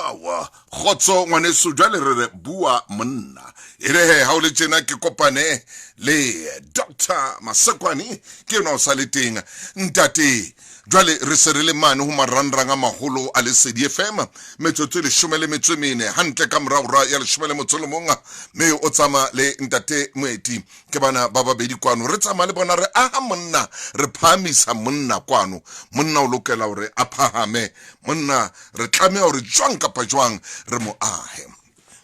Awa khotso ngwaneso jwale re bua monna ere ha o le tsena ke kopane le Dr. Maswangayi ke no sa le teng ntate jwale re se re le mane ho maranranga maholo a le Sedi FM metsotso le 14 hantle ka moragora ya le 11 me o tsama le ntate Moeti ke bana ba babedi kwano re tsama le bona re aha monna re phamisa monna kwano monna o lokela hore a phahame monna re tlamea hore jwang kapa jwang re mo ahe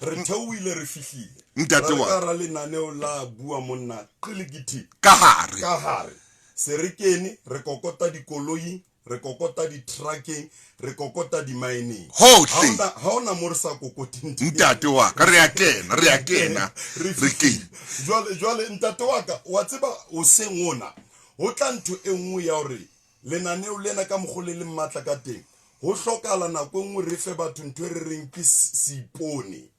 re theoile re fihlile ntate wa ka ra lenaneo la bua monna qiligiti ka hare se re kene re kokota dikoloi re kokota di trucking re kokota di mining hohle ha ona mo re sa kokoting ntate wa ka re a kena re ke jwale ntate wa ka wa tseba o sengona ho tla ntho enngwe ya hore lenaneo lena ka mogole le mmatla ka teng ho hlokala nako enngwe re fe batho ntwe re reng ke sipone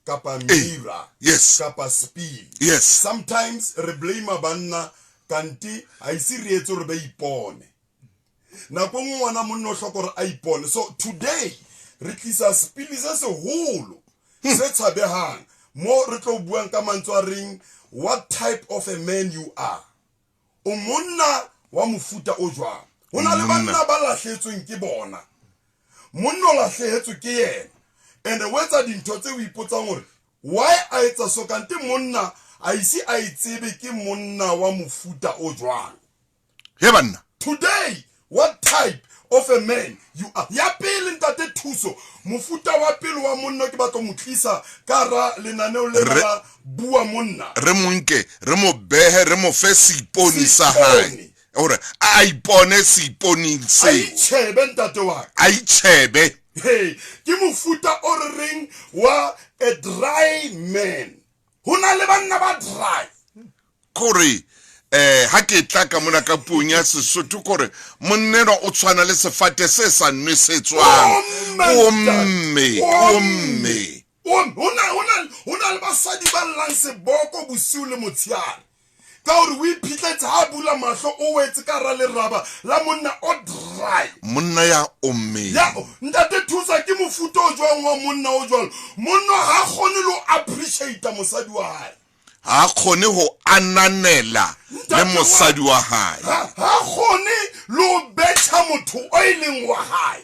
kapa mira yes kapa speed yes sometimes re blame banna kanti a isi re etso re ba ipone nako enngwe ngwana monna o hloka hore a ipone so today re tlisa spili se seholo se tshabehang mo re tlo buang ka mantswe a reng what type of a man you are o monna wa mofuta o jwang hona le banna ba lahletsweng ke bona monna o lahlehetswe ke yena and wetsa dintho tse o ipotsang hore why a etsa so kanti monna a isi a itsebe ke monna wa mofuta o jwang he banna today what type of a man you are ya pele ntate Thuso mofuta wa pele wa monna ke batlo mo tlisa ka ra lenaneo le la bua monna re monke re mo behe re mo fe siponi sa hae ore a ipone siponi se ai chebe ntate wa ai chebe hey ke mofuta o re reng wa a dry man hona le banna ba dry kore ha ke tla ka mona ka puong ya Sesotho kore monneno o tshwana le sefate se sa nwesetswang omme hona le basadi ba llang seboko bosiu le motshiare ka hore o iphitletse ha bula mahlo o wetse ka ra le raba la monna o dry monna ya omme ya ntate Thusa ke mofuta o jwang wa monna o jwalo monna ha kgone lo appreciate mosadi wa hae ha khone ho ananela le mosadi wa hae ha kgone lo betha motho o ileng wa hae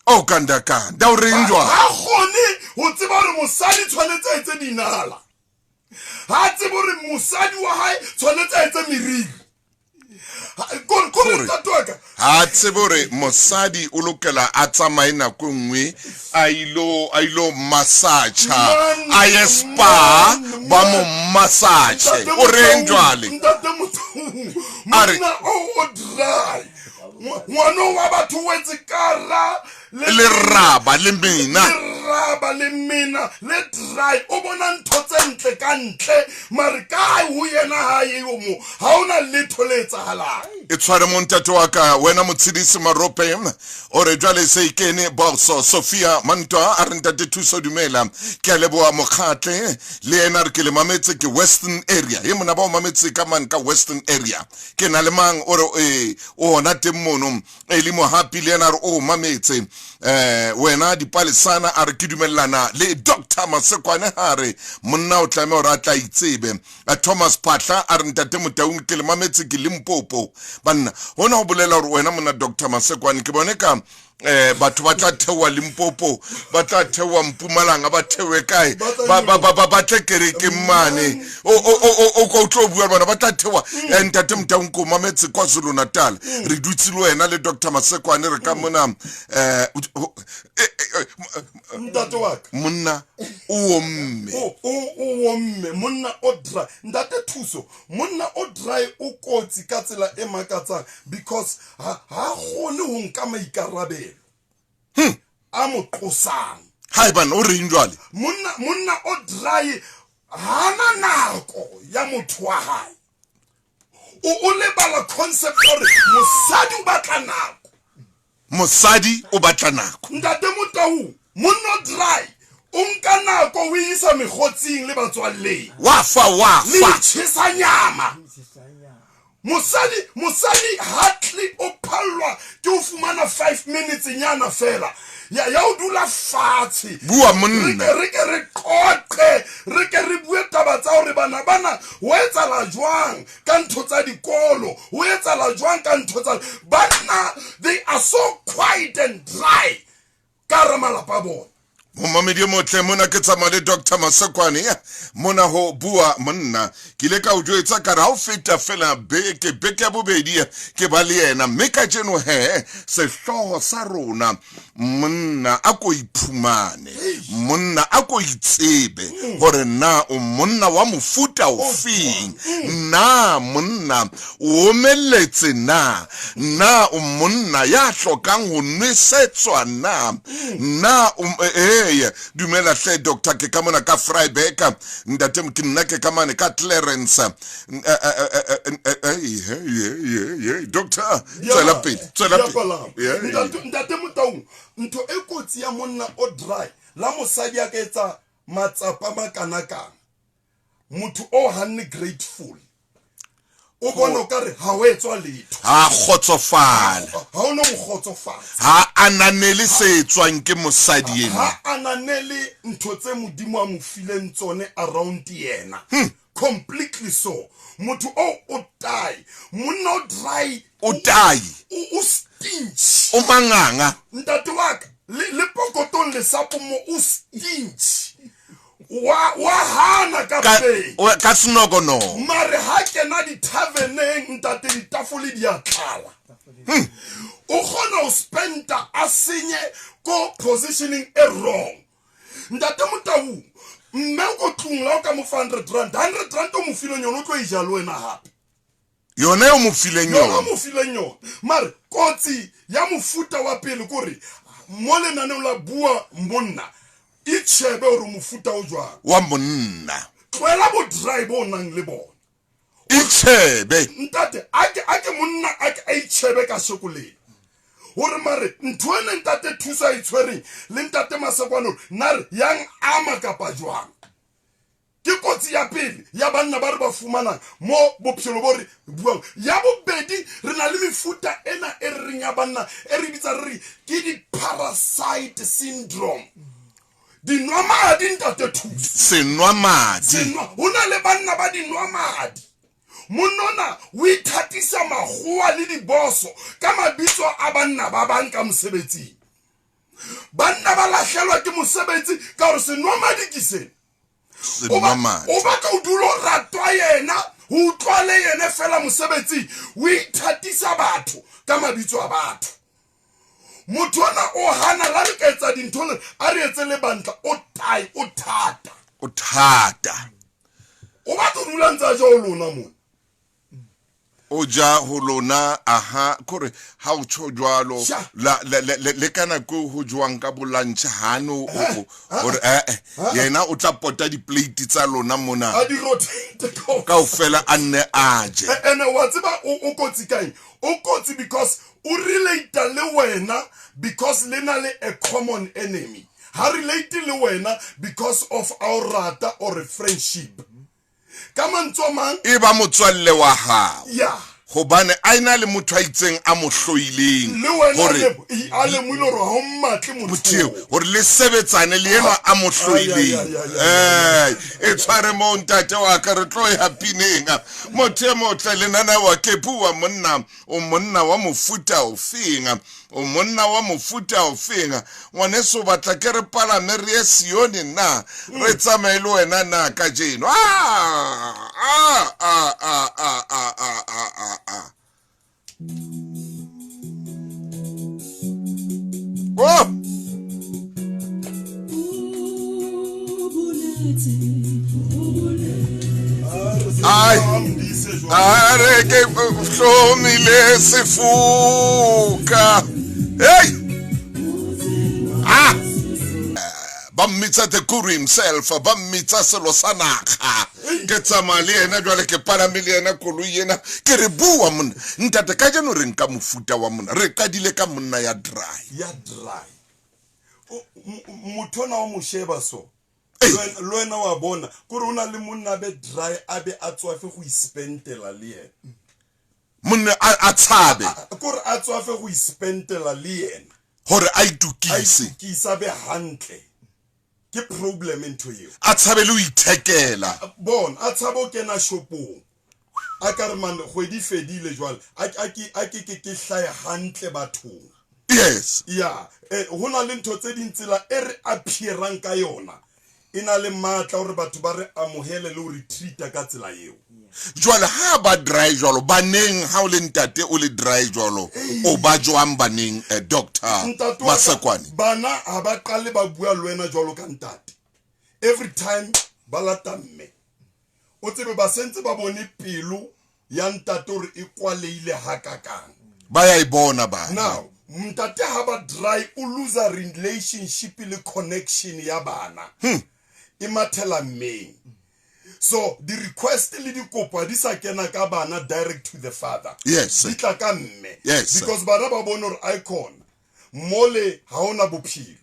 o kandaka da o renjwa ha kgone ho tseba hore mosadi tshwanetse a etse dinala ha tseba hore mosadi wa hae tshwanetse a etse meriri kore tatoka ha tseba hore mosadi o lokela a tsamaye nako nngwe a ilo massage a ye spa ba mo massage o renjwale ntate Motaung monna o dry ngwana wa batho wetse kara le raba le mina le dry o bona ntho tse ntle ka ntle mare ka ho yena hae o mo ha ona letho le etsahalang e tshware mo ntate wa ka wena motshedisi marope ore jwale se ikene boso Sofia Mantwa a re ntate Thuso dumela ke a leboa mokgatle le ena re ke le mametse ke western area ye mona ba o mametse ka man ka western area ke na le mang ore o na temono le mo happy le ena re o mametse wena dipalesana a re ke dumellana le Dr. Maswangayi hare monna o tlame hore a tla itsebe a Thomas Patla a re ntate Motaung ke le mametse ke Limpopo banna hona ho bolela hore wena monna Dr. Maswangayi ke bone ka batho ba tla thewa Limpopo ba tla thewa Mpumalanga ba thewe kae ba tlekere ke mane o ko tlo bua bana ba tla thewa ntate Motaung ko mametse kwa Zulu Natal re dutse le wena le Dr. Maswangayi re ka mona ntate wa ka monna o omme monna o dry ntate Thuso monna o dry o kotsi ka tsela e makatsang because ha gone ho nka maikarabelo a mo qosang hai bana o reng jwale monna o dry hana nako ya motho wa hae o lebala concept hore mosadi o batla nako mosadi o batla nako ntate Motaung monna o dry o nka nako o isa megotsing le batswalleng wa fa le tshisa nyama mosadi hardly o phallwa ke o fumana 5 minutes nyana fela ya o dula fatshe Bua monna. re ke re qoqe re ke re bue taba tsa hore bana ho etsala jwang ka ntho tsa dikolo ho etsala jwang ka ntho tsa bana they are so quiet and dry ka re malapa bona. Momamedi motle mona ke tsamaya le Dr. Maswangayi mona ho bua monna ke ile ka o jwetsa ka ra o feta fela beke ya bobedi ke ba le yena mme ka jeno he sehloho sa rona monna a ko iphumane monna a ko itsebe hore na o monna wa mofuta o feng na monna o omeletse na o monna ya hlokang ho nwesetswa na dumela hle doctor ke ka mona ka Freiburg ntate mkinna ke ka mane ka Clarence doctor tswela pele ntate Motaung ntho e kotsi ya monna o dry la mosadi a ka etsa matsapa makanakana motho o hanne grateful o bona ka re ha o etswa letho ha khotsofala ha o no khotsofatsa ha ananele se etswang ke mosadi ena ha ananele ntho tse modimo a mo fileng tsone around yena completely so motho o die monna o dry o die o stinch o manganga ntate wa ka le pokotong le sapo mo o stinch wa hana ka pe ka snogono mare ha kena di taverneng ntate di tafole di atala o khona o spenta a senye ko positioning e wrong ntate Motaung mme go tlungla ka mo 100 rand o mo file nyono tlo ijalo wena hape yona o mo file nyono mare kotsi ya mofuta wa pele kore mo le nane la bua monna itshebe o re mofuta o jwa wa monna tloela bo drive o nang le bona itshebe ntate ake monna a itshebe ka sekoleng hore mare ntho ene ntate Thuso a itshwereng le ntate Maswangayi nare yang ama kapa jwang ke kotsi ya pele ya banna ba re ba fumana mo bophelo bo re buang ya bobedi re na le mefuta ena e reng ya banna e re bitsa re ke di parasite syndrome dinwamadi ntate Thuso senwamadi hona le banna ba dinwamadi monona o ithatisa magoa le diboso ka mabitso a banna ba bang ka mosebetsing banna ba lahlelwa ke mosebetsi ka hore senwamadi ke sena o ba ka o dulo ratwa yena ho utlwale yena fela mosebetsi o ithatisa batho ka mabitso a batho motho ona o hana la re ka etsa dintho le a re etse le bantla o thata o ba go dula ntse a ja o lona mona o ja ho lona aha kore ha o tsho jwalo le kana go ho jwang ka bolantse hano or yena o tla pota di plate tsa lona mona a di rotate ka o fela a nne aje ene wa tseba o kotsi kae o kotsi because o relate le wena because lena le a common enemy ha relate le wena because of our rata or a friendship kamantso e ba motswalle wa hao yeah hobane a ina le motho a itseng a mo hloileng hore a le mo ile ho mmatle motho hore le sebetsane le yena a mo hloileng e tshware mo ntate wa ka re tlo e hapineng motho mo tle le nana wa ke bua monna o monna wa mofuta o fenga o monna wa mofuta o fenga ngwane so batla ke re pala me re Sione na re tsamaile wena na ka jeno oh ai are ke hlomile sefuka hey ba mmitsa the guru himself ba mmitsa selo sa naga ke tsamale ena jwale ke palamile ena koloi ena ke re bua monna ntate ka jeno re nka mofuta wa monna re kadile ka monna ya dry motho na o mo sheba so lwena wa bona kore una le monna be dry abe a tswafe go ispentela le yena monna a tshabe kore a tswafe go ispentela le yena hore a a itukise itukisa be hantle ke problem into you a tshabele o ithekela bon a tshabo kena shopong a ka re man kgwedi fedile jwale a ke hlaya hantle bathong yes ya hona le ntho tse ding tsela e re appearang ka yona ina le matla hore batho ba re amohele le ho retreat ka tsela eo jwale ha ba dry jwalo baneng ha o le ntate o le dry jwalo o ba jwang baneng Dr. Maswangayi bana ha ba qale ba bua le wena jwalo ka ntate every time ba lata mme o tsebe ba sentse ba bone pelo ya ntate hore e kwaleile hakakang ba ya ibona ba now mtate ha ba dry o lose a relationship le connection ya bana e mathela mme so the request le dikopo di sa kena ka bana direct to the father yes di tla ka mme yes because bana ba bona hore icon mole ha ona bophelo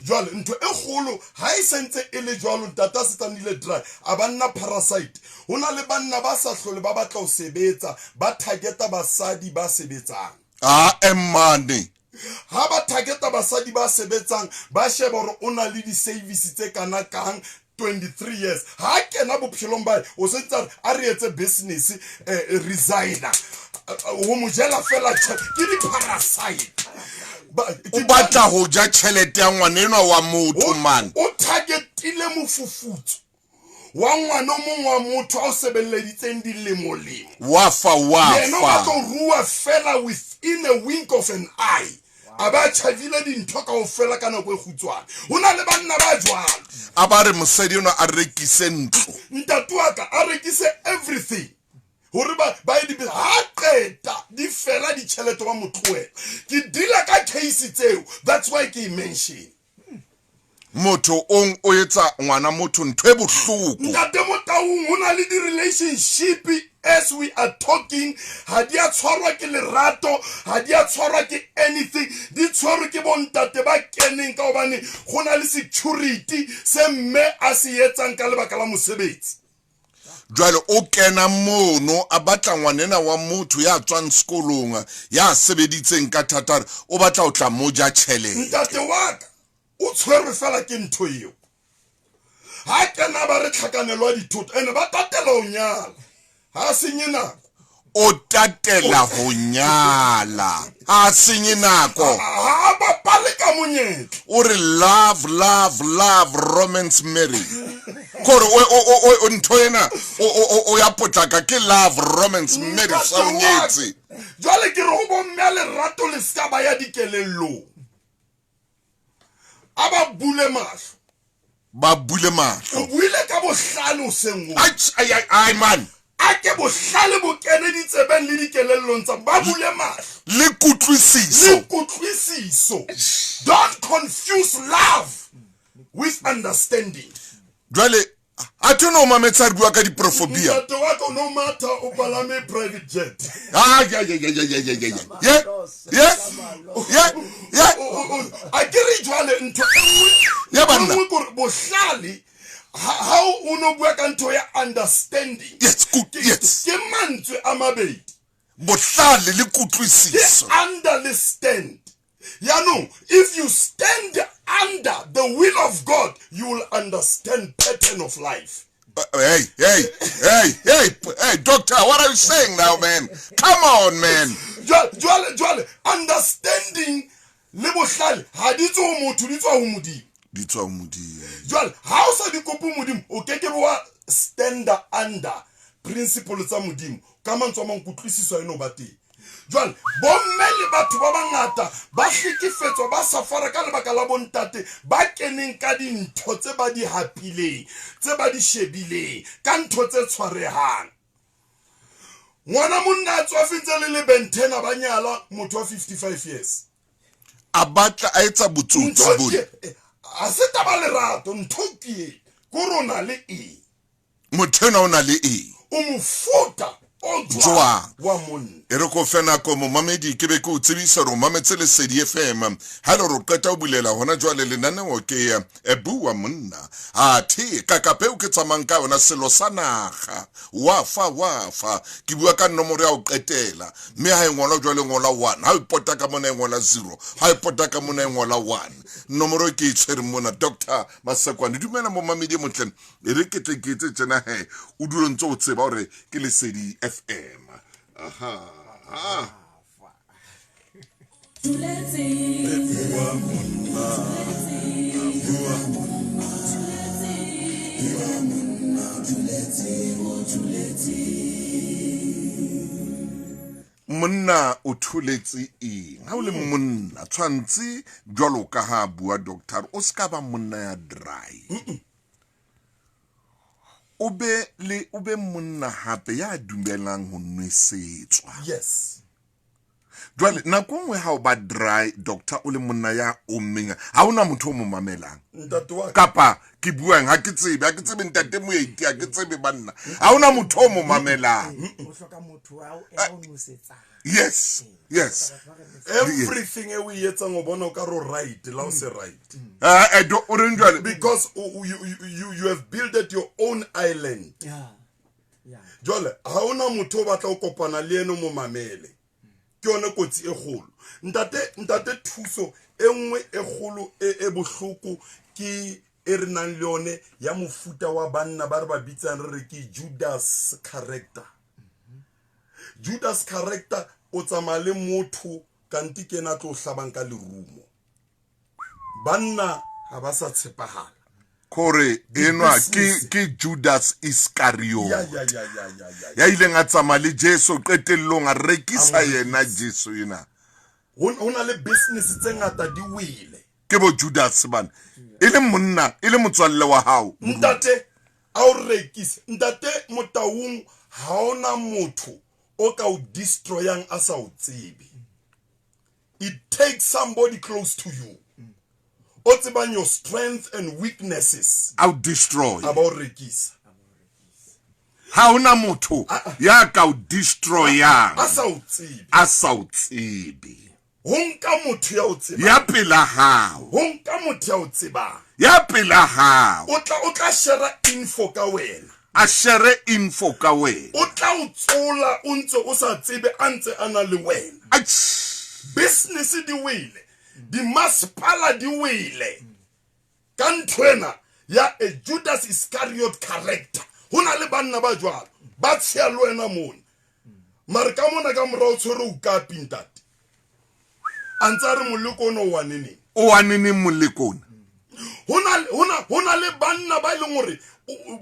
jwale ntho e kgolo ha e sentse e le jwalo ntata se tsanile dry a banna parasite hona le banna ba sa hlole ba batla ho sebetsa ba targeta basadi ba sebetsang emane ha ba targeta basadi ba sebetsang ba sheba hore ona le di services tse kana kang 23 years ha kena bophelong ba o sentse a re etse business resigner ho mojela fela ke di parasite o batla ho ja tšhelete ya ngwanenwa wa motho man o targetile mofufutso wa ngwana mongwe wa motho a o sebeleditseng dilemolemo yena ba tlo rua fela within a wink of an eye a ba chavile dintho ka o fela ka nako e khutswana hona le banna ba jwalo a ba re mosadi ona a rekise ntlo ntatu wa ka a rekise everything hore ba di ha qeta di fela di tšhelete wa motloela ke dila ka case tseo that's why ke mention motho o etsa ngwana motho ntwe bohloko ntate Motaung hona le di relationship as we are talking ha dia tshwarwa ke lerato ha dia tshwarwa ke anything di tshwarwa ke bontate ba keneng ka hobane gona le security se mme a se etsang ka lebaka la mosebetsi jwale o kena mono a batla ngwanena wa motho ya tswang sekolong ya sebeditseng ka thatara o batla o tla moja tšhelete ntate wa ka o tshwerwe fela ke ntho eo ha kena ba re tlhakanelwa dithoto ene ba tatela ho nyala ha senye nako o tatela ho nyala ha senye nako ha ba pale ka monyetla o re love romance marry kore o ntho ena o ya potlaka ke love romance marry sa o nyetse jwale ke re ho bomme le rato le ska ba ya dikelello aba bule mahlo ba bule mahlo o buile ka bohlale o sengwe ai man a ke bohlale bo kene ditsebeng le dikelellong tsa ba bule mahlo le kutlwisiso don't confuse love with understanding jwale a tsheno mametsa re bua ka diprofobia ntate wa ka no matter o palame private jet a ke re jwale ntho ya banna gore bohlale how uno bua ka ntho ya understanding yes ke mantswe a mabedi bohlale le kutlwisiso understand no, if you stand under the will of God, you will understand pattern of life. Hey, doctor, what are you saying now, man? Come on, man. Jwale, understanding le bohlale ha di tswa motho di tswa ho modimo. Di tswa ho modimo. Jwale ha o sa di kopa modimo, o ke wa stand under principle tsa modimo. Ka mantswe mang kutlwisiso eno ba teng. Jwale bomme le batho ba bangata ba hlekefetswa ba safara ka lebaka la bontate ba keneng ka dintho tse ba di hapileng tse ba di shebileng ka ntho tse tshwarehang ngwana monna a tswafitse le lebentena ba nyala motho wa 55 years a batla a etsa botsotsi bona a se taba lerato ntho ke korona le e mothena o na le e o mofuta o Joang. wa monna E re ko fena ko mo mamedi ke be ko tsebisa ro mametse le Sedi FM ha lo ro qeta o bulela hona jwale lenaneo ke e bua monna thi ka kapeo ke tsamang ka ona selo sa naga wa fa ke bua ka nomoro ya o qetela mme ha e ngola jwale ngola 1 ha e pota ka mona e ngola 0 ha e pota ka mona e ngola 1 nomoro ke e tshwere mona Dr. Maswangayi dumela mo mamedi motleng e re ke tsena he o dilo ntse o tseba hore ke le Sedi FM Monna o thuletse eng ha o le monna tshwantse jwalo ka ha bua doctor o ska ba monna ya dry o be monna hape ya dumelang ho nwesetswa yes jwale nako nngwe ha o ba dry doctor o le monna ya ommeng ha ona motho o mo mamelang kapa ke buang ha ke tsebe ntate moeti ha ke tsebe banna ha ona motho o mo mamelang o hloka motho a o nwesetsa yes everything we etsang o bona o ka ro right la o se right o re njwale because you have built your own island jwale ha ona motho o batla o kopana le eno mo mamele ke yona kotsi e kgolo ntate Thuso enngwe e kgolo e bohloko ke e re nang le yone ya mofuta wa banna ba re ba bitsang re ke Judas character Judas character o tsamale motho kanti ke na tlo hlabang ka lerumo banna ha ba sa tshepahala kore enwa ke Judas Iscariot ya ile nga tsamale Jesu qetellong a rekisa yena Jesu yena hona le business tse ngata di wile ke bo Judas bana ile monna ile motswalle wa hao ntate a o rekisa ntate Motaung ha ona motho o ka o destroyang a sa o tsebe it takes somebody close to you o tsebang your strength and weaknesses I'll destroy about rekisa ha ona motho ya ka o destroyang a sa o tsebe honka motho ya o tseba ya pela hao honka motho ya o tseba ya pela hao o tla share info ka wena a share info ka wena o tla o tsola o ntse o sa tsebe a ntse ana le wena business di wile di masipala di wile ka nthwena ya a Judas Iscariot character hona le banna ba jwalo ba tshia le wena mona mara ka mona ka morao tshwere o ka pintate antsare moleko no wanene o wanene molekona hona le banna ba ile ngore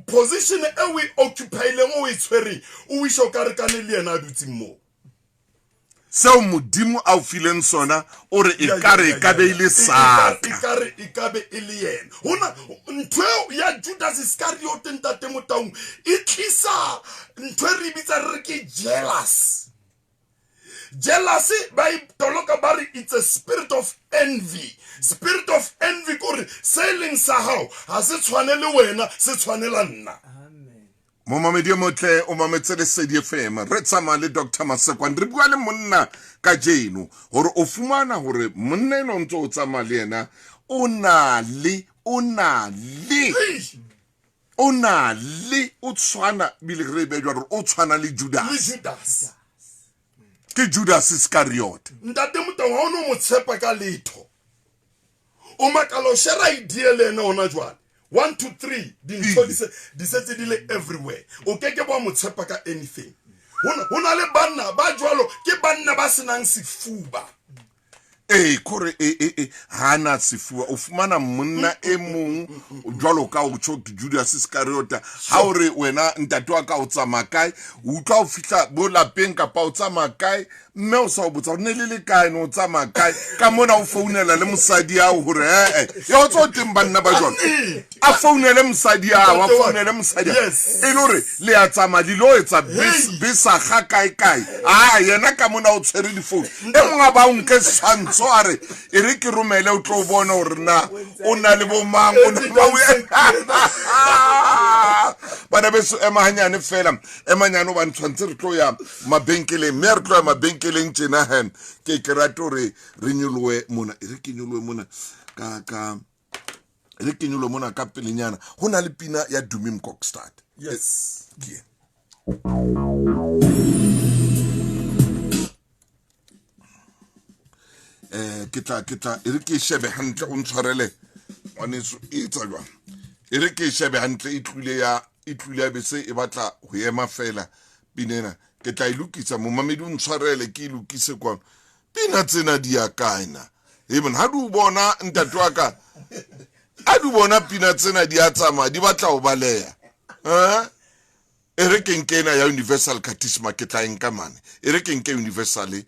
position e we occupy le ngo e tshwere o wisho ka re kane le yena a dutse mo seo modimo a o fileng sona o re ekare ka be ile saka ekare ikabe ile yena hona ntwe ya Judas Iscariot ntate Motaung e tlisa ntwe re bitsa re ke jealousy by toloka bari it's a spirit of envy kore sailing sa hao ha se tshwanele wena se tshwanela nna mo mamedi motle o mametse le Sedi FM re tsama le Dr. Maswangayi re bua le monna ka jeno hore o fumana hore monna eno ntse o tsama le yena o na le o tshwana bile re be jwa o tshwana le Judas ke Judas Iscariot ntate Motaung ha ono mo tshepa ka letho o makalo shera idea le ena ona jwana 1 2 3 dintho di setse di le everywhere o keke ba mo tshepa ka anything hona le banna ba jwalo ke banna ba senang sefuba kore hana sifua o fumana monna e mong jwalo ka o tshwa Judas Iscariot ha o re wena ntate wa ka o tsama kae o tla o fihla bo lapeng ka pa o tsama kae mme o sa o botsa ne le kae no tsama kae ka mona o founela le mosadi ya o hore yo tso teng banna ba jwalo a founele mosadi ya wa founele mosadi e lore le ya tsama dilo etsa bisa ga kae yena ka mona o tshwere di phone e mongwe ba o nke tshwantsho are e re ke romele o tlo bona hore na o na le bo mang o na bana beso ema hanyane fela emanyano ba ntshwantse re tlo ya mabenkeleng mme re tlo ya mabenkeleng tjena hen ke rata re nyolowe mona re ke nyolowe mona ka re ke nyolowe mona ka pelenyana ho na le pina ya Dumi Mkokstad. Yes. Yeah. Kita ere ke shebe hantle o ntshwarele oneso itsa jwa ere ke shebe hantle itlule ya bese e batla ho ema fela pinena ke tla ilukisa momamedi o ntshwarele ke ilukise kwa pina tsena di ya kaina even ha du bona ntatwa ka a du bona pina tsena di a tsama di batla ho baleya ere ke nkena ya universal katisma ke tla enka mane ere ke nke universal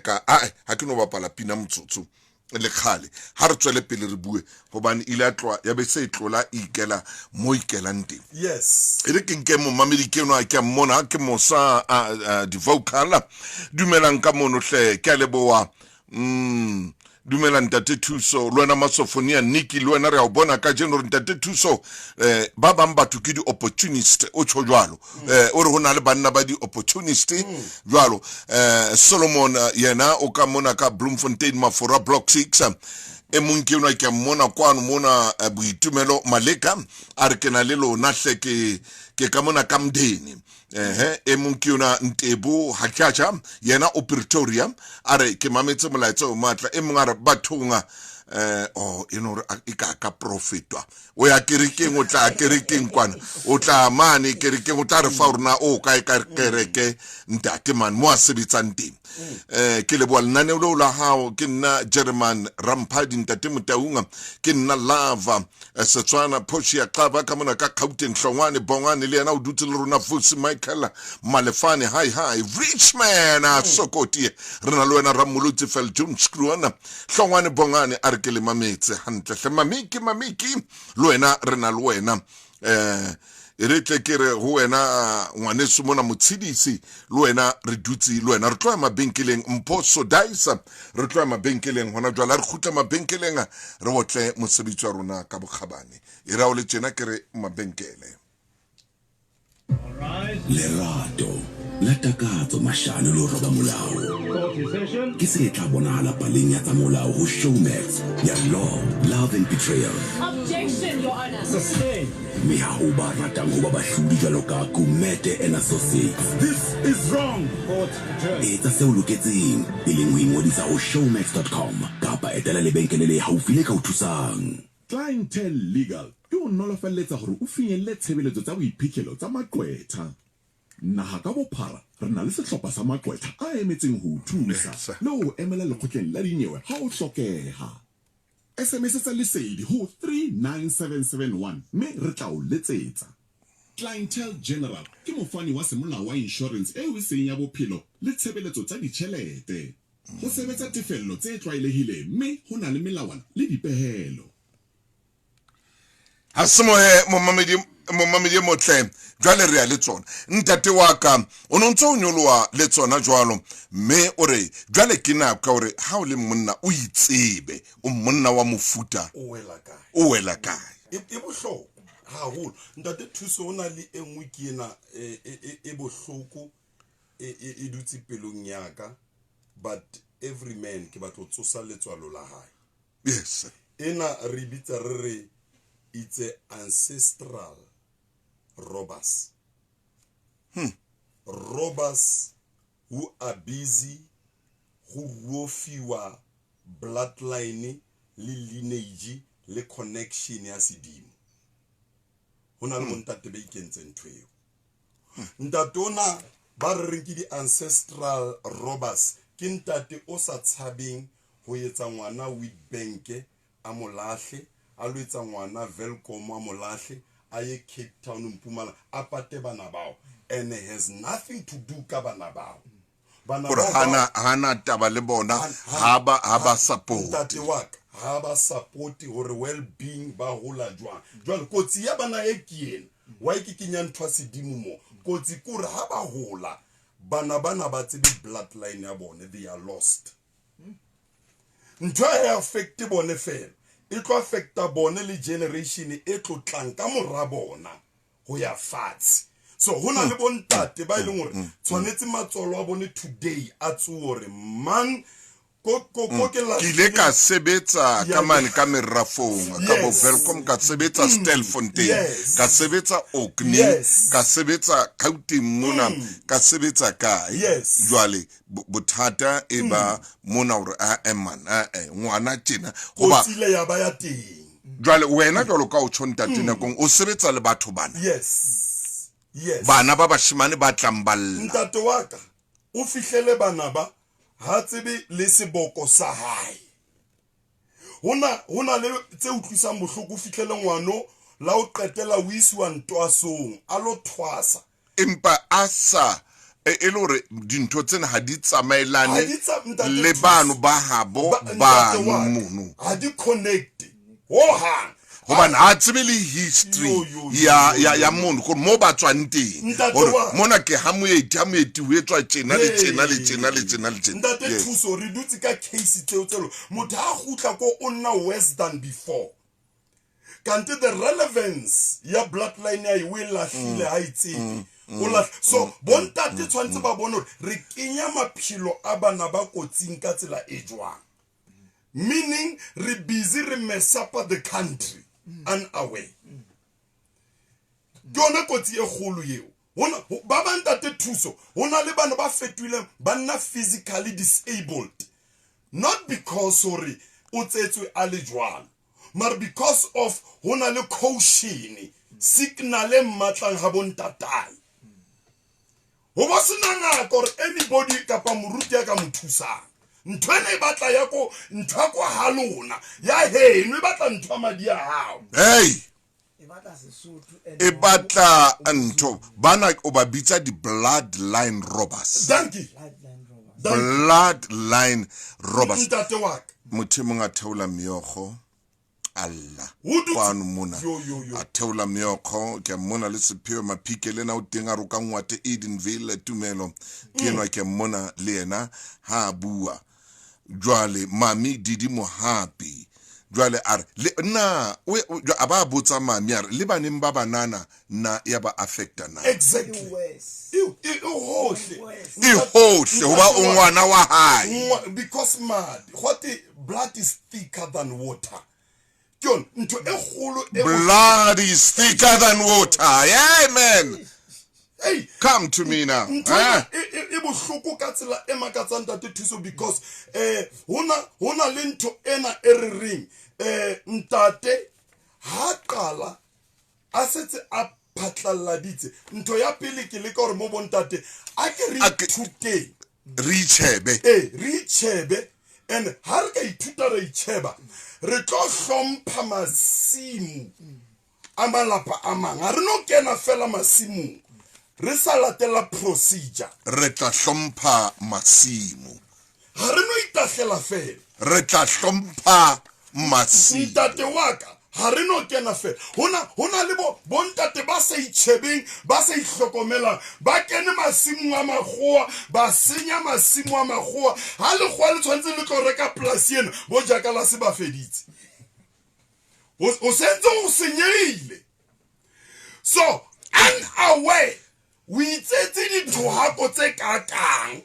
ka ha ke no bapala pina motsotso le khale ha re tswele pele re bue hobane ile atlwa ya be se itlola ikela mo ikelang teng. Yes. Ere ke nke mo mamedi ke no a ke mmona ke mosa di vocal dumelang ka mono hle ke a leboa dumela ntate Thuso le wena Masofonia Niki le wena re a bona ka jeno re ntate Thuso ba bang batho ke di opportunist o tsho jwalo o re hona le banna ba di opportunist jwalo Solomon yena o ka mona ka Bloemfontein Mafora block 6 e mong ke una ke mmona kwano mona Boitumelo Maleka a re ke na le lona hle ke ka mona ka Mdeni e mong ke una Ntebo Hachacha yena o Pretoria are ke mametse molaetsa o matla e mong are bathonga eno e ka profitwa o ya kerekeng o tla kerekeng kwana o tla mane kerekeng o tla re fa rona o ka kereke ntate man mo a sebetsang teng ke le bua lnane lo la hao ke nna German Rampadi ntate Motaung ke nna Lava Setswana Poshi ya Xaba ka mona ka Gauteng Hlongwane Bongane le yena o dutse le rona Vusi Michael Malefane hi Richman a Sokoti rena le wena Ramolotse Fel John Screwana Hlongwane Bongane a re ke le mametse hantle hle mamiki le wena rena le wena ere tle ke re ho wena ngwaneso mona motshidisi le wena re dutse le wena re tloa mabenkeleng Mphoso Daisa re tloa mabenkeleng hona jwala re khutla mabenkeleng re botle mosebetsi wa rona ka bokgabane e ra o le tsena ke re mabenkele Lerato la takatso mashano lo roba molao ke se tla bonahala paleng ya tsa molao ho Showmax ya Love and Betrayal. Objection, Your Honor. Sustain. Me ha o ba ratang ho ba bahlodi jwalo ka Kumete and Associates. This is wrong. Court adjourned. Etsa se o loketseng e leng ho ingodisa ho showmax.com kapa etela lebenkele le haufi le ka o thusang. Clientele Legal ke o nolofaletsa hore o finyelle tshebeletso tsa boiphihlelo tsa maqwetha. Naha ka bophara re na le sehlopha sa maqwetha a emetseng ho thusa le ho emela lekgotleng la dinyewe ha o hlokeha. SMS tsa lesedi ho 39771 mme re tla o letsetsa. Clientele General ke mofani wa semolao wa insurance e o seng ya bophelo le tshebeletso tsa ditjhelete. Ho sebetsa tefello tse tlwaelehileng mme ho na le melawana le dipehelo. ha se momamedi motle jwale re ya le tsona ntate wa ka o no ntse o nyoloa le tsona jwalo mme o re jwale ke nako hore ha o le monna o itsebe o monna wa mofuta O wela kae e bohloko haholo ntate Thuso o na le engwe ke ena e bohloko e dutse pelong ya ka but every man ke batlo tsosa letswalo la hae. yes Ena re bitsa re it's ancestral robbers. Robbers who are busy who rofiwa bloodline le lineage le connection ya sedimo. Hona le montate ba ikentse ntwe eo. Ntate ona ba re reng ke di ancestral robbers ke ntate o sa tshabeng ho etsa ngwana Witbank a molahle a lo etsa ngwana Velcom a molahle a ye Cape Town Mpumalanga a pate bana bao and it has nothing to do ka bana bao. Bana hore hana taba le bona ha ba support ntate wa ka ha ba support hore well being ba hola jwang jwale kotsi ya bana e kiena wa ikikenya ntwa sedimo mo kotsi kore ha ba hola bana ba tsebe bloodline ya bone they are lost. Ntwa e affect bone fela e tlo affecta bone le generation e tlo tlang ka mora bona ho ya fatshe. So hona le bontate ba ile ngore tshwanetse matsolo a bone today a tsore man ko ke la ke ile ka sebetsa ka mane ka merafong ka bo Welkom ka sebetsa Stelfontein ka sebetsa Orkney ka sebetsa Gauteng mona ka sebetsa kae jwale bothata e ba mona hore a man ngwana tjena go tsile ya ba ya teng jwale wena jwalo ka o tshontate nakong o sebetsa le batho bana yes bana ba bashimane ba tlamballa ntate wa ka o fihlele bana ba ha tsebe le seboko sa hae hona le tse utlwisang bohloko fihlele ngwano la o qetela o isiwa ntwasong a lo thwasa empa asa e le hore dintho tsena ha di tsamaelane le bano ba habo ba mono ha di connect ha hobane ha tsebe le history ya mono gore mo ba tswang teng gore mona ke ha moeti o etswa tjena le tjena le tjena le tjena le tjena ntate Thuso re dutse ka case tseo motho ha gutla ko o nna worse than before kanti the relevance ya bloodline ya iwe lahlile ha itseng so bontate tshwantse ba bona re kenya maphilo a bana ba kotsing ka tsela e jwang meaning re busy re mess up the country unaware dona kotsi e kholo yeo hona ba bantate Thuso hona le bana ba fetwile ba nna physically disabled not because sorry o tsetswe a le jwalo mar because of hona le caution signal e matlang ha bontatai ho ba sena ngaka or anybody kapa moruti ya ka mothusang ntwana e batla ya ko ntwa ko halona ya heno e batla ntwa madi a hao hey e batla ntho bana o ba bitsa di bloodline robbers thank you bloodline robbers ntate wa ka motho mong a theola meogo alla kwano mona a theola meogo ke mona le sepheo maphike le na o teng a roka ngwate Edenville Tumelo ke enwa ke mona le yena ha bua jwale mami Didi Mohapi jwale are le na we aba botsa mami are le baneng ba banana na ya ba affecta na exactly e hohle hoba o ngwana wa hae because mad what blood is thicker than water John into e kholo blood is thicker than water yeah man hey come to me now e bohloko ka tsela e makatsang tate Thuso because hona le ntho ena e re ring ntate ha qala a setse a phatlalladitse ntho ya pele ke le ka hore mo bontate a ke re thuteng re chebe and ha re ka ithuta re cheba re tlo hlompha masimu a malapa a mang ha re no kena fela masimong re sa latela procedure re tla hlompha masimo ha re no itahlela fela re tla hlompha masimo ntate wa ka ha re no kena fela hona le bontate ba sa itshebeng ba sa ihlokomela ba kene masimong a magoa ba senya masimo a magoa ha le gwa le tshwantse le tlo reka place ena bo jaka la se ba feditse o sentse o senyeile so unaware we tsetse di thohako tse kakang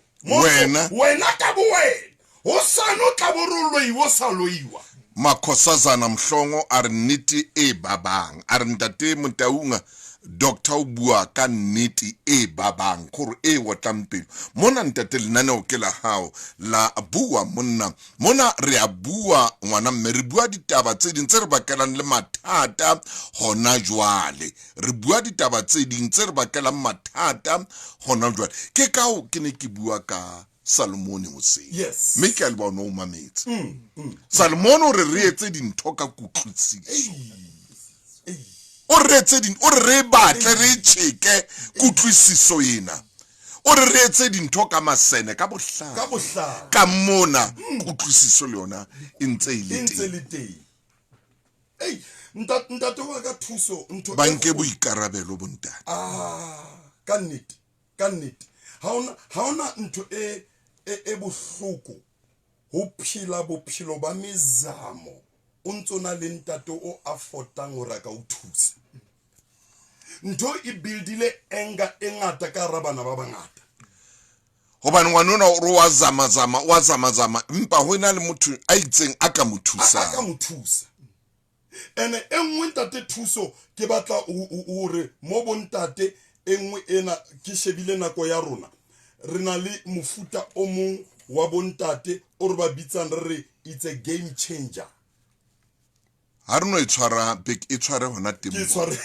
wena ka bo wena o sano tla boroloiwa sa loiwa makhosazana mhlongo a re nnete e babang a re ntate Motaung doctor o bua ka nnete e babang gore e wotlampelo mona ntate lenaneo ke la hao la bua mona re a bua ngwana mme re bua ditaba tse ding tse re bakelang le mathata hona jwale re bua ditaba tse ding tse re bakelang mathata hona jwale ke kao ke ne ke bua ka Salomon Hussein yes me ke a le bona o mametse Salomon o re etse dintho ka kutlwisiso o re etse o re batle re cheke kutlwisiso ena o re etse dintho ka masene ka bohla ka mona kutlwisiso le yona e ntse ile teng hey ntate wa ka Thuso ntho ba nke boikarabelo bontate ka nnete ha ona ntho e bohloko ho phila bophelo ba mezamo o ntsona le ntate o affordang hore ka o thusa ntho e buildile enga e ngata ka hara bana ba bangata hobane ngwanona o wa zama mpa ho ena le motho a itseng a ka mothusa a ka mothusa ene engwe ntate Thuso ke batla o re mo bontate engwe ena ke shebile nako ya rona re na le mofuta o mong wa bontate o re ba bitsang re it's a game changer ha re no e tshwara big e tshware hona temo ke tshware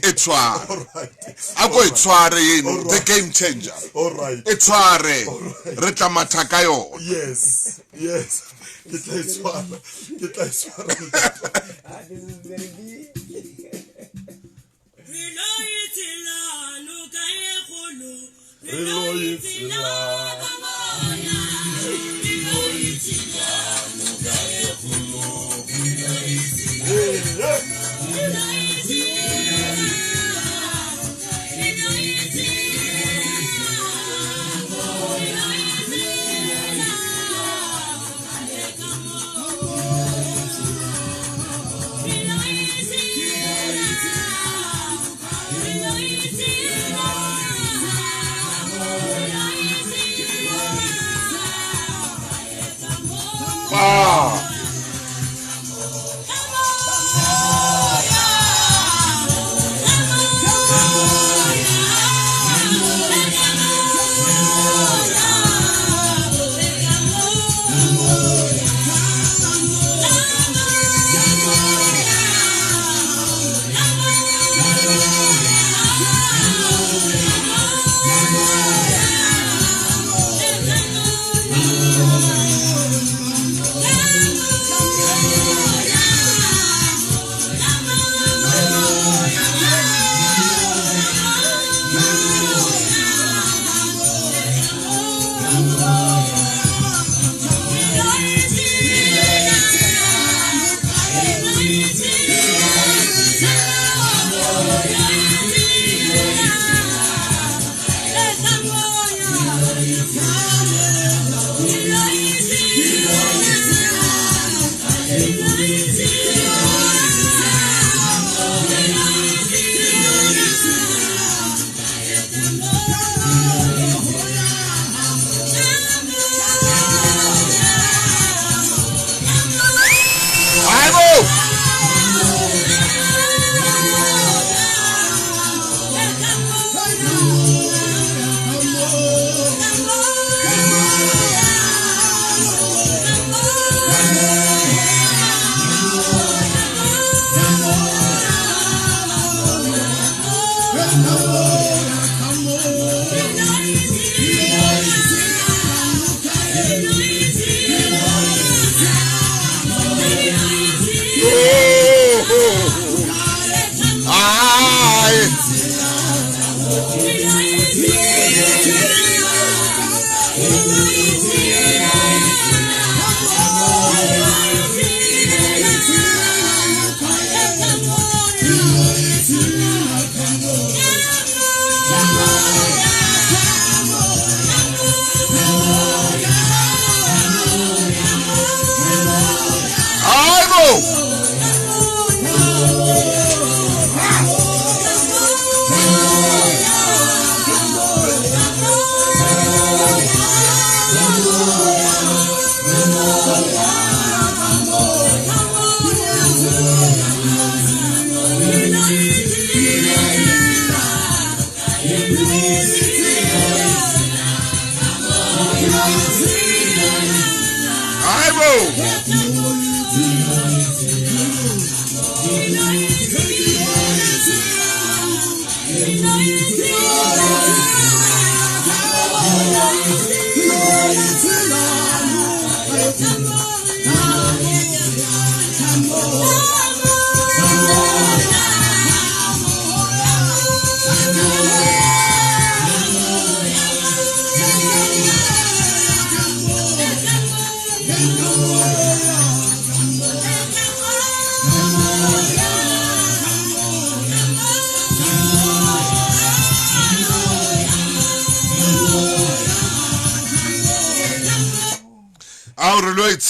e tshware alright a go e tshware yeno the game changer alright e tshware re tla mathaka yo yes ke tla e tshwara This is very deep.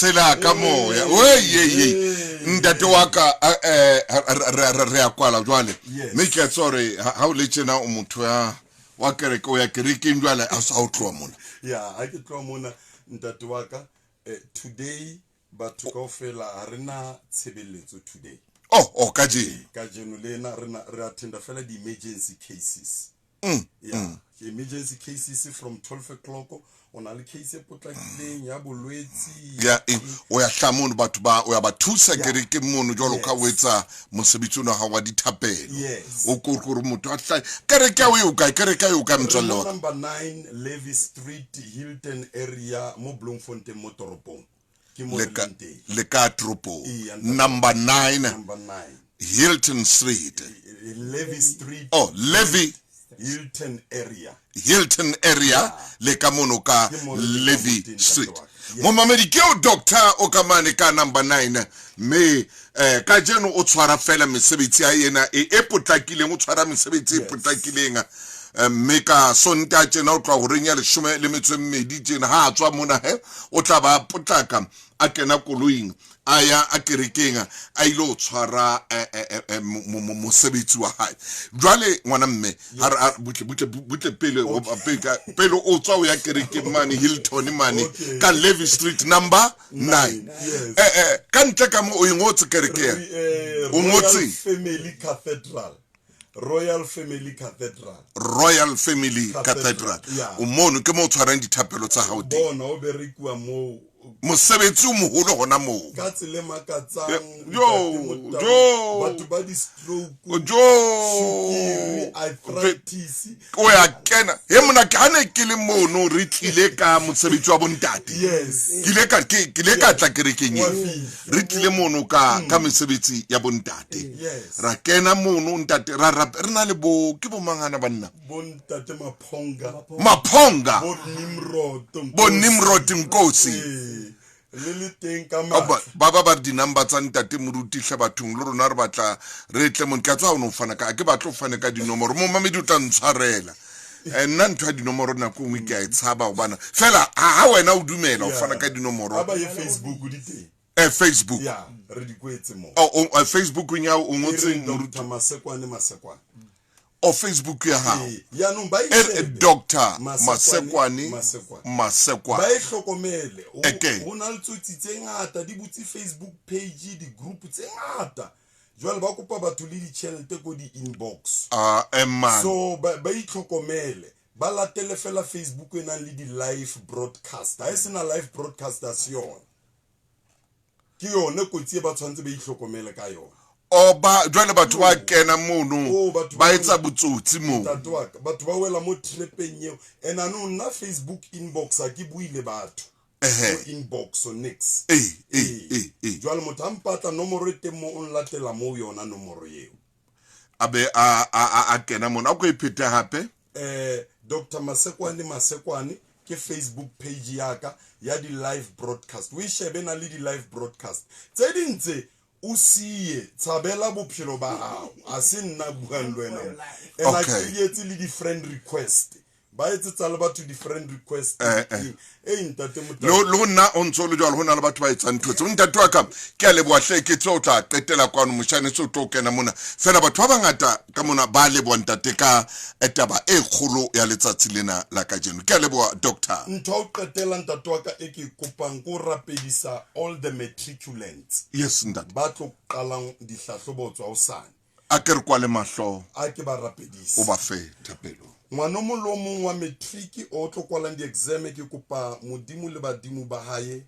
Tsela ka moya ntate wa ka re a kwala jwale Yes. mme ke tsore ha o le tshena o motho ya wa kereke o ya kerekeng jwale a sa o tloa mona Yeah, I get tloa mona ntate wa ka today batho kaofela ha rena tshebeletso today. oh ka je Ka jeno lena re attenda fela di emergency cases. Yeah, emergency cases from 12 o'clock on a le case e potlakileng ya bolwetsi. ya o ya hlamone batho ba o ya ba thusa kerekeng mono jwalo ka o etsa mosebetsi ona ha wa dithapelo Yes. o gore motho a tla kereke ya o e ka kereke ya o ka mtswalle wa Number 9 Levy Street, Hilton area mo Bloemfontein mo toropong. Ke mo le ka tropo Iya, number 9 number 9 Hilton Street Levy Street. oh Levy Hilton area. le ka mono ka Ke mo Levy Bloemfontein, Street Tatoa. Yes. mo mamedi ke o doctor o ka mane ka number 9 me ka jeno o tshwara fela mesebetsi ya yena e potlakileng o tshwara mesebetsi e Yes. potlakileng mme ka sonta tjena o tla go renya le 12 tjena ha a tswa mona o tla ba potlaka a kena koloing aya a kerekeng a ile o tshwara mosebetsi wa hae jwale ngwana mme ha butle pele o tswa o ya kerekeng mane Hilton mane ka Levy Street number 9 ka ntle ka mo o ingotse kerekeng o ngotse Royal Family Cathedral. Royal Family Cathedral Yeah. o mono ke mo tshwarang dithapelo tsa hao teng Bona o berekwa mo mosebetsi o moholo hona moo ka tsele makatsang jo batho ba di stroke jo arthritis. o ya kena he mona ke hane ke le mono re tlile ka mosebetsi wa bontate Yes. ke le ka tla kerekeng Wa e fihla. re tlile mono ka mesebetsi ya bontate Yes. ra kena mono ntate re na le bo ke bo mangana banna Bontate maphonga bo Nimrod. Nimrod Nkosi Le le teng ka ba di number tsa ntate moruti hle bathong le rona re batla re tle mo ka tswa o no fana ka ke batla o fane ka dinomoro mo mamedi o tla ntshwarela nna ntho ya dinomoro nako nngwe ke a e tshaba o bana fela ha wena o dumela o fana ka dinomoro aba ye Facebook di teng. Facebook Yeah, re di kwetse mo. Facebook nya o ngotse moruti Dr. Maswangayi. o Facebook ya ha Ya no ba Dr. Maswangayi. Masekwa Ba e hlokomele Eke. o na le tsotsi tse ngata di butse Facebook page di group tse ngata jwale ba kopa batho le di tšhelete ko di inbox man so ba itlhokomele ba latele fela Facebook e nang le di live broadcast ha e sena live broadcast a se yona ke yone kotsi e ba tshwantse ba itlhokomele ka yona ba jwale batho ba kena mono ba etsa botsotsi mo tatwaka batho ba wela mo trepeng eo ena no nna Facebook inbox a ke buile batho inbox o nix jwale motho a mpatla nomoro e teng mo o nlatela mo yona nomoro eo abe a kena mono a go ipheta hape Dr. Maswangayi ke Facebook page yaka ya di live broadcast we shebe na le di live broadcast tse dintse o siye tshabela bophelo ba hao a se nna buang le wena ena create le di friend request ba etsetsa le batho di friend request ntate lo nna o ntso le jwalo hona le batho ba etsang thotse ntate wa ka ke a le boahle ke tso tla qetela kwano moshane tso tlo kena mona fela batho ba bangata ka mona ba le bontate ka etaba e kgolo ya letsatsi lena la ka jeno ke a le boa doctor ntho o qetela ntate wa ka e ke kopang go rapedisa all the matriculants yes ntate ba tlo qalang dihlahlobo tswa o sane a ke re kwa le mahlo a ke ba rapedisa o ba fe thapelo ngwana molomong wa matric o tlo kwalang di exam ke kopa modimo le badimo ba hae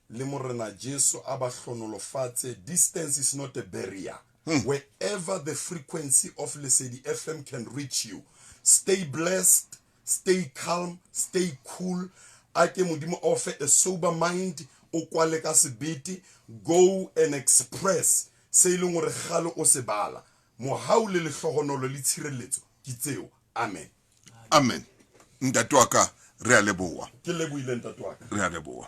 le morena Jesu a ba hlonolofatse distance is not a barrier wherever the frequency of Lesedi FM can reach you stay blessed stay calm stay cool ake modimo offer a sober mind o kwale ka sebete go and express se ile ngore galo o se bala mohaule le hlogonolo le tshireletso ke tseo amen amen ntate wa ka re a leboa ke leboile ntate wa ka re a leboa